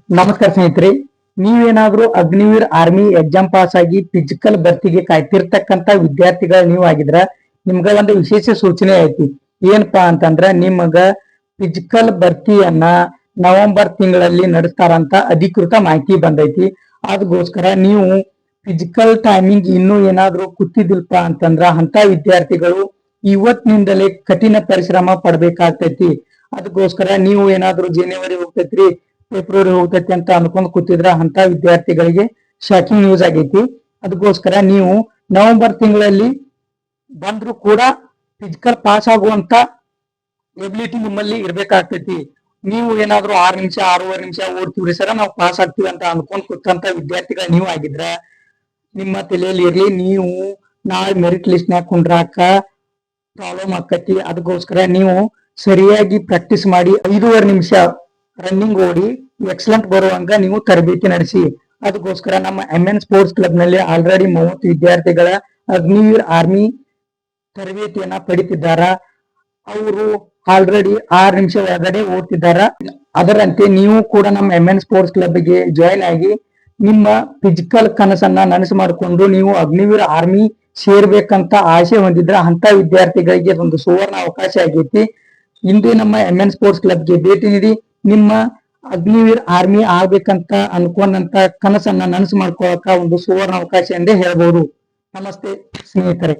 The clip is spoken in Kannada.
ನಮಸ್ಕಾರ ಸ್ನೇಹಿತರೆ, ನೀವೇನಾದ್ರೂ ಅಗ್ನಿವೀರ್ ಆರ್ಮಿ ಎಕ್ಸಾಮ್ ಪಾಸ್ ಆಗಿ ಫಿಸಿಕಲ್ ಭರ್ತಿಗೆ ಕಾಯ್ತಿರ್ತಕ್ಕಂತ ವಿದ್ಯಾರ್ಥಿಗಳು ನೀವು ಆಗಿದ್ರ ನಿಮ್ಗ ಒಂದು ವಿಶೇಷ ಸೂಚನೆ ಐತಿ. ಏನಪ್ಪಾ ಅಂತಂದ್ರ ನಿಮಗ ಫಿಸಿಕಲ್ ಭರ್ತಿಯನ್ನ ನವೆಂಬರ್ ತಿಂಗಳಲ್ಲಿ ನಡೆಸ್ತಾರಂತ ಅಧಿಕೃತ ಮಾಹಿತಿ ಬಂದೈತಿ. ಅದಕ್ಕೋಸ್ಕರ ನೀವು ಫಿಸಿಕಲ್ ಟೈಮಿಂಗ್ ಇನ್ನೂ ಏನಾದ್ರೂ ಕೂತಿದಿಲ್ಪ ಅಂತಂದ್ರ ಅಂತ ವಿದ್ಯಾರ್ಥಿಗಳು ಇವತ್ತಿನಿಂದಲೇ ಕಠಿಣ ಪರಿಶ್ರಮ ಪಡ್ಬೇಕಾಗ್ತೈತಿ. ಅದಕ್ಕೋಸ್ಕರ ನೀವು ಏನಾದ್ರೂ ಜನವರಿ ಹೋಗ್ತೈತ್ರಿ, ಫೆಬ್ರವರಿ ಹೋಗ್ತೈತಿ ಅಂತ ಅನ್ಕೊಂಡ್ ಕೂತಿದ್ರ ಅಂತ ವಿದ್ಯಾರ್ಥಿಗಳಿಗೆ ಶಾಕಿಂಗ್ ನ್ಯೂಸ್ ಆಗೈತಿ. ಅದಕ್ಕೋಸ್ಕರ ನೀವು ನವೆಂಬರ್ ತಿಂಗಳಲ್ಲಿ ಬಂದ್ರು ಕೂಡ ಫಿಸಿಕಲ್ ಪಾಸ್ ಆಗುವಂತ ಎಬಿಲಿಟಿ ನಿಮ್ಮಲ್ಲಿ ಇರ್ಬೇಕಾಗ್ತೈತಿ. ನೀವು ಏನಾದ್ರೂ 6 ನಿಮಿಷ 6.5 ನಿಮಿಷ ಓಡ್ತೀವ್ರಿ ಸರ ನಾವು ಪಾಸ್ ಆಗ್ತೀವಿ ಅಂತ ಅನ್ಕೊಂಡ್ ಕೂತಂತ ವಿದ್ಯಾರ್ಥಿಗಳು ನೀವು ಆಗಿದ್ರ ನಿಮ್ಮ ತಲೆಯಲ್ಲಿ ಇರ್ಲಿ, ನೀವು ನಾಳೆ ಮೆರಿಟ್ ಲಿಸ್ಟ್ ನಾಗ ಕುಂಡ್ರಾಕ ಪ್ರಾಬ್ಲಮ್ ಆಕತಿ. ಅದಕ್ಕೋಸ್ಕರ ನೀವು ಸರಿಯಾಗಿ ಪ್ರಾಕ್ಟೀಸ್ ಮಾಡಿ 5.5 ನಿಮಿಷ ರನ್ನಿಂಗ್ ಓಡಿ ಎಕ್ಸಲೆಂಟ್ ಬರುವಂಗ ನೀವು ತರಬೇತಿ ನಡೆಸಿ. ಅದಕ್ಕೋಸ್ಕರ ನಮ್ಮ MN ಸ್ಪೋರ್ಟ್ಸ್ ಕ್ಲಬ್ ನಲ್ಲಿ ಆಲ್ರೆಡಿ 30 ವಿದ್ಯಾರ್ಥಿಗಳ ಅಗ್ನಿವೀರ್ ಆರ್ಮಿ ತರಬೇತಿಯನ್ನ ಪಡಿತಿದ್ದಾರ. ಅವರು ಆಲ್ರೆಡಿ 6 ನಿಮಿಷ ಒಳಗಡೆ ಓಡ್ತಿದ್ದಾರ. ಅದರಂತೆ ನೀವು ಕೂಡ ನಮ್ಮ MN ಸ್ಪೋರ್ಟ್ಸ್ ಕ್ಲಬ್ ಗೆ ಜಾಯಿನ್ ಆಗಿ ನಿಮ್ಮ ಫಿಸಿಕಲ್ ಕನಸನ್ನ ನನಸು ಮಾಡಿಕೊಂಡು ನೀವು ಅಗ್ನಿವೀರ್ ಆರ್ಮಿ ಸೇರ್ಬೇಕಂತ ಆಸೆ ಹೊಂದಿದ್ರ ಅಂತ ವಿದ್ಯಾರ್ಥಿಗಳಿಗೆ ಒಂದು ಸುವರ್ಣ ಅವಕಾಶ ಆಗೈತಿ. ಇಂದು ನಮ್ಮ MN ಸ್ಪೋರ್ಟ್ಸ್ ಕ್ಲಬ್ ಗೆ ಭೇಟಿ ನೀಡಿ ನಿಮ್ಮ ಅಗ್ನಿವೀರ್ ಆರ್ಮಿ ಆಗ್ಬೇಕಂತ ಅನ್ಕೊಂಡಂತ ಕನಸನ್ನ ನನಸು ಮಾಡ್ಕೊಳ್ಳಕ ಒಂದು ಸುವರ್ಣ ಅವಕಾಶ ಎಂದೇ ಹೇಳ್ಬಹುದು. ನಮಸ್ತೆ ಸ್ನೇಹಿತರೆ.